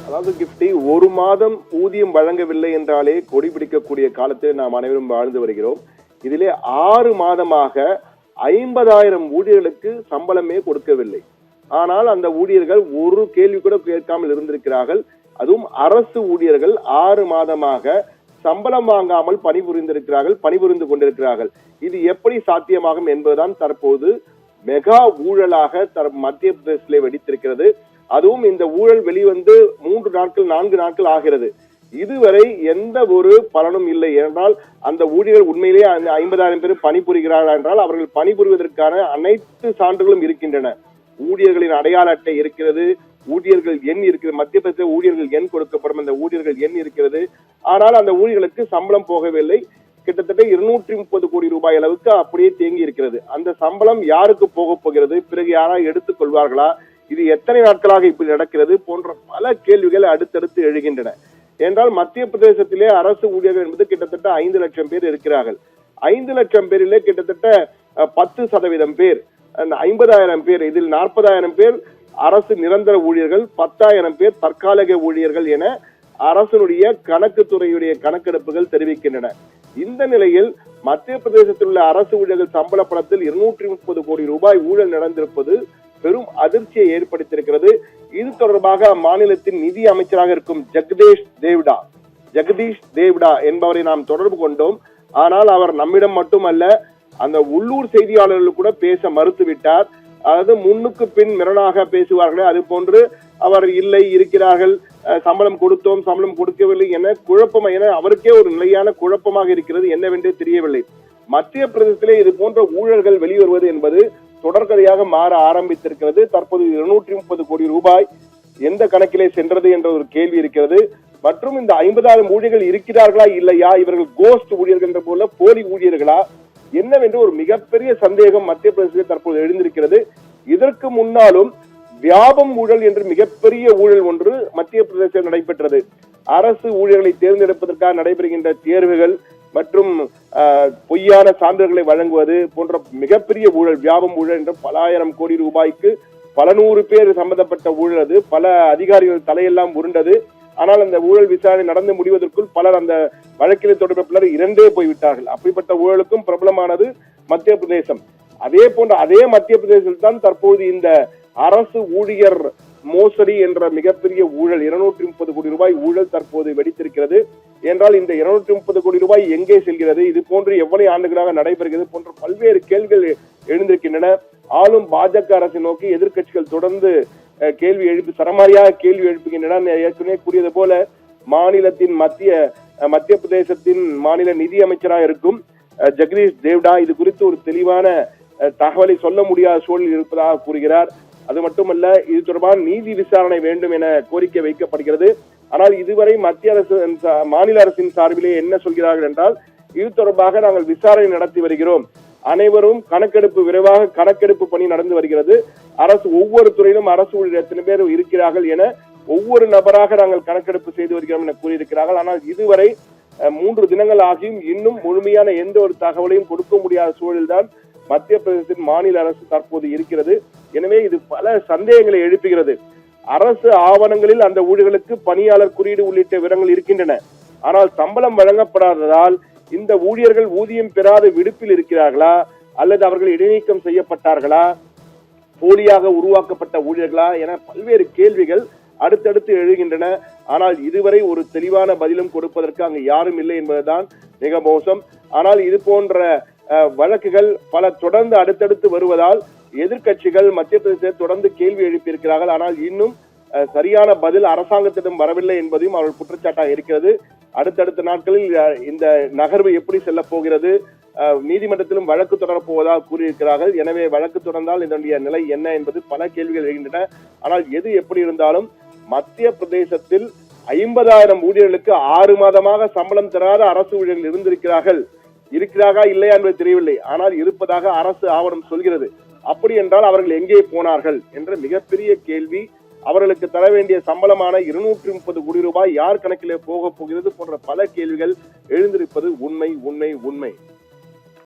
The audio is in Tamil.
அதாவது கிஃப்டி, ஒரு மாதம் ஊதியம் வழங்கவில்லை என்றாலே கொடி பிடிக்கக்கூடிய காலத்தில் நாம் அனைவரும் வாழ்ந்து வருகிறோம். இதிலே 6 மாதமாக 50,000 ஊழியர்களுக்கு சம்பளமே கொடுக்கவில்லை. ஆனால் அந்த ஊழியர்கள் ஒரு கேள்வி கூட கேட்காமல் இருந்திருக்கிறார்கள். அதுவும் அரசு ஊழியர்கள் 6 மாதமாக சம்பளம் வாங்காமல் பணிபுரிந்து கொண்டிருக்கிறார்கள். இது எப்படி சாத்தியமாகும் என்பதுதான் தற்போது மெகா ஊழலாக மத்திய பிரதேசத்திலே வெடித்திருக்கிறது. அதுவும் இந்த ஊழல் வெளிவந்து 3 நாட்கள் 4 நாட்கள் ஆகிறது. இதுவரை எந்த ஒரு பலனும் இல்லை. என்றால் அந்த ஊழியர்கள் உண்மையிலேயே 50,000 பேர் பணிபுரிகிறார்கள் என்றால் அவர்கள் பணிபுரிவதற்கான அனைத்து சான்றுகளும் இருக்கின்றன. ஊழியர்களின் அடையாள அட்டை இருக்கிறது, ஊழியர்கள் எண் இருக்கிறது, மத்திய பிரதேச ஊழியர்கள் எண் கொடுக்கப்படும், அந்த ஊழியர்கள் எண் இருக்கிறது. ஆனால் அந்த ஊழியர்களுக்கு சம்பளம் போகவில்லை. கிட்டத்தட்ட 230 கோடி ரூபாய் அளவுக்கு அப்படியே தேங்கி இருக்கிறது. அந்த சம்பளம் யாருக்கு போக போகிறது? பிறகு யாராவது எடுத்துக் கொள்வார்களா? இது எத்தனை நாட்களாக இப்படி நடக்கிறது போன்ற பல கேள்விகள் அடுத்தடுத்து எழுகின்றன. என்றால் மத்திய பிரதேசத்திலே அரசு ஊழியர்கள் என்பது கிட்டத்தட்ட 5 லட்சம் பேர் இருக்கிறார்கள். 5 லட்சம் பேரிலே கிட்டத்தட்ட 10% பேர், 50,000 பேர், இதில் 40,000 பேர் அரசு நிரந்தர ஊழியர்கள், 10,000 பேர் தற்காலிக ஊழியர்கள் என அரசனுடைய கணக்கு துறையுடைய கணக்கெடுப்புகள் தெரிவிக்கின்றன. இந்த நிலையில் மத்திய பிரதேசத்தில் உள்ள அரசு ஊழியர்கள் சம்பள பணத்தில் 230 கோடி ரூபாய் ஊழல் நடந்திருப்பது பெரும் அதிர்ச்சியை ஏற்படுத்தியிருக்கிறது. இது தொடர்பாக அம்மாநிலத்தின் நிதி அமைச்சராக இருக்கும் ஜெகதீஷ் தேவ்டா என்பவரை நாம் தொடர்பு கொண்டோம். ஆனால் அவர் நம்மிடம் மட்டுமல்ல, அந்த உள்ளூர் செய்தியாளர்கள் கூட பேச மறுத்துவிட்டார். அதாவது முன்னுக்கு பின் மிரணாக பேசுவார்களே அது போன்று அவர் இல்லை, இருக்கிறார்கள், சம்பளம் கொடுத்தோம், சம்பளம் கொடுக்கவில்லை என அவருக்கே ஒரு நிலையான குழப்பமாக இருக்கிறது. என்னவென்றே தெரியவில்லை. மத்திய பிரதேசத்திலே இது போன்ற ஊழல்கள் வெளிவருவது என்பது தொடர்கதையாக மாற ஆரம்பித்திருக்கிறது. தற்போது 230 கோடி ரூபாய் எந்த கணக்கிலே சென்றது என்ற ஒரு கேள்வி இருக்கிறது. மற்றும் இந்த 50,000 ஊழியர்கள் இருக்கிறார்களா இல்லையா, இவர்கள் கோஸ்ட் ஊழியர்கள் என்ற போல போலி ஊழியர்களா என்னவென்று ஒரு மிகப்பெரிய சந்தேகம் மத்திய பிரதேசத்தில் தற்போது எழுந்திருக்கிறது. இதற்கு முன்னாலும் வியாபம் ஊழல் என்று மிகப்பெரிய ஊழல் ஒன்று மத்திய பிரதேசத்தில் நடைபெற்றது. அரசு ஊழியர்களை தேர்ந்தெடுப்பதற்காக நடைபெறுகின்ற தேர்வுகள் மற்றும் பொய்யான சான்றிதழ்களை வழங்குவது போன்ற மிகப்பெரிய ஊழல், வியாபம் ஊழல் என்ற பல ஆயிரம் கோடி ரூபாய்க்கு பல 100 பேர் சம்பந்தப்பட்ட ஊழல். அது பல அதிகாரிகள் தலையெல்லாம் உருண்டது. ஆனால் அந்த ஊழல் விசாரணை நடந்து முடிவதற்குள் பலர் அந்த வழக்கில் தொடர்பு பலர் இறந்தே போய்விட்டார்கள். அப்படிப்பட்ட ஊழலுக்கும் பிரபலமானது மத்திய பிரதேசம். அதே மத்திய பிரதேசத்தில் தான் தற்போது இந்த அரசு ஊழியர் மோசடி என்ற மிகப்பெரிய ஊழல் 230 கோடி ரூபாய் ஊழல் தற்போது வெடித்திருக்கிறது. என்றால் இந்த 230 கோடி ரூபாய் எங்கே செல்கிறது, இது போன்று எவ்வளவு ஆண்டுகளாக நடைபெறுகிறது போன்ற பல்வேறு கேள்விகள் எழுந்திருக்கின்றன. ஆளும் பாஜக அரசை நோக்கி எதிர்கட்சிகள் தொடர்ந்து சரமாரியாக கேள்வி எழுப்புகின்றன. ஏற்கனவே கூறியது போல மாநிலத்தின் மத்திய பிரதேசத்தின் மாநில நிதி அமைச்சராக இருக்கும் ஜெகதீஷ் தேவ்டா இது குறித்து ஒரு தெளிவான தகவலை சொல்ல முடியாத சூழலில் இருப்பதாக கூறுகிறார். அது மட்டுமல்ல, இது தொடர்பான நீதி விசாரணை வேண்டும் என கோரிக்கை வைக்கப்படுகிறது. ஆனால் இதுவரை மாநில அரசின் சார்பிலே என்ன சொல்கிறார்கள் என்றால், இது தொடர்பாக நாங்கள் விசாரணை நடத்தி வருகிறோம், அனைவரும் விரைவாக கணக்கெடுப்பு பணி நடந்து வருகிறது, ஒவ்வொரு துறையிலும் அரசு ஊழியர் எத்தனை பேர் இருக்கிறார்கள் என ஒவ்வொரு நபராக நாங்கள் கணக்கெடுப்பு செய்து வருகிறோம் என கூறியிருக்கிறார்கள். ஆனால் இதுவரை 3 தினங்கள் ஆகியும் இன்னும் முழுமையான எந்த ஒரு தகவலையும் கொடுக்க முடியாத சூழலில்தான் மத்திய பிரதேசத்தின் மாநில அரசு தற்போது இருக்கிறது. எனவே இது பல சந்தேகங்களை எழுப்புகிறது. அரசு ஆவணங்களில் அந்த ஊழியர்களுக்கு பணியாளர் குறியீடு உள்ளிட்ட விவரங்கள் இருக்கின்றன. ஆனால் சம்பளம் வழங்கப்படாததால் இந்த ஊழியர்கள் ஊதியம் பெறாத விடுப்பில் இருக்கிறார்களா, அல்லது அவர்கள் இடைநீக்கம் செய்யப்பட்டார்களா, போலியாக உருவாக்கப்பட்ட ஊழியர்களா என பல்வேறு கேள்விகள் அடுத்தடுத்து எழுகின்றன. ஆனால் இதுவரை ஒரு தெளிவான பதிலும் கொடுப்பதற்கு அங்கு யாரும் இல்லை என்பதுதான் மிக மோசம். ஆனால் இது போன்ற வழக்குகள் பல தொடர்ந்து அடுத்தடுத்து வருவதால் எதிர்கட்சிகள் மத்திய பிரதேசத்தை தொடர்ந்து கேள்வி எழுப்பியிருக்கிறார்கள். ஆனால் இன்னும் சரியான பதில் அரசாங்கத்திடம் வரவில்லை என்பதையும் அவர்கள் குற்றச்சாட்டாக இருக்கிறது. அடுத்தடுத்த நாட்களில் இந்த நகர்வு எப்படி செல்ல போகிறது, நீதிமன்றத்திலும் வழக்கு தொடரப் போவதாக கூறியிருக்கிறார்கள். எனவே வழக்கு தொடர்ந்தால் இதனுடைய நிலை என்ன என்பது பல கேள்விகள் எழுகின்றன. ஆனால் எது எப்படி இருந்தாலும் மத்திய பிரதேசத்தில் 50,000 ஊழியர்களுக்கு 6 மாதமாக சம்பளம் தராத அரசு ஊழியர்கள் இருக்கிறார்களா இல்லையா என்பது தெரியவில்லை. ஆனால் இருப்பதாக அரசு ஆவணம் சொல்கிறது. அப்படி என்றால் அவர்கள் எங்கே போனார்கள் என்ற மிகப்பெரிய கேள்வி. அவர்களுக்கு தர வேண்டிய சம்பளமான 230 கோடி ரூபாய் யார் கணக்கிலே போக போகிறது போன்ற பல கேள்விகள் எழுந்திருப்பது உண்மை.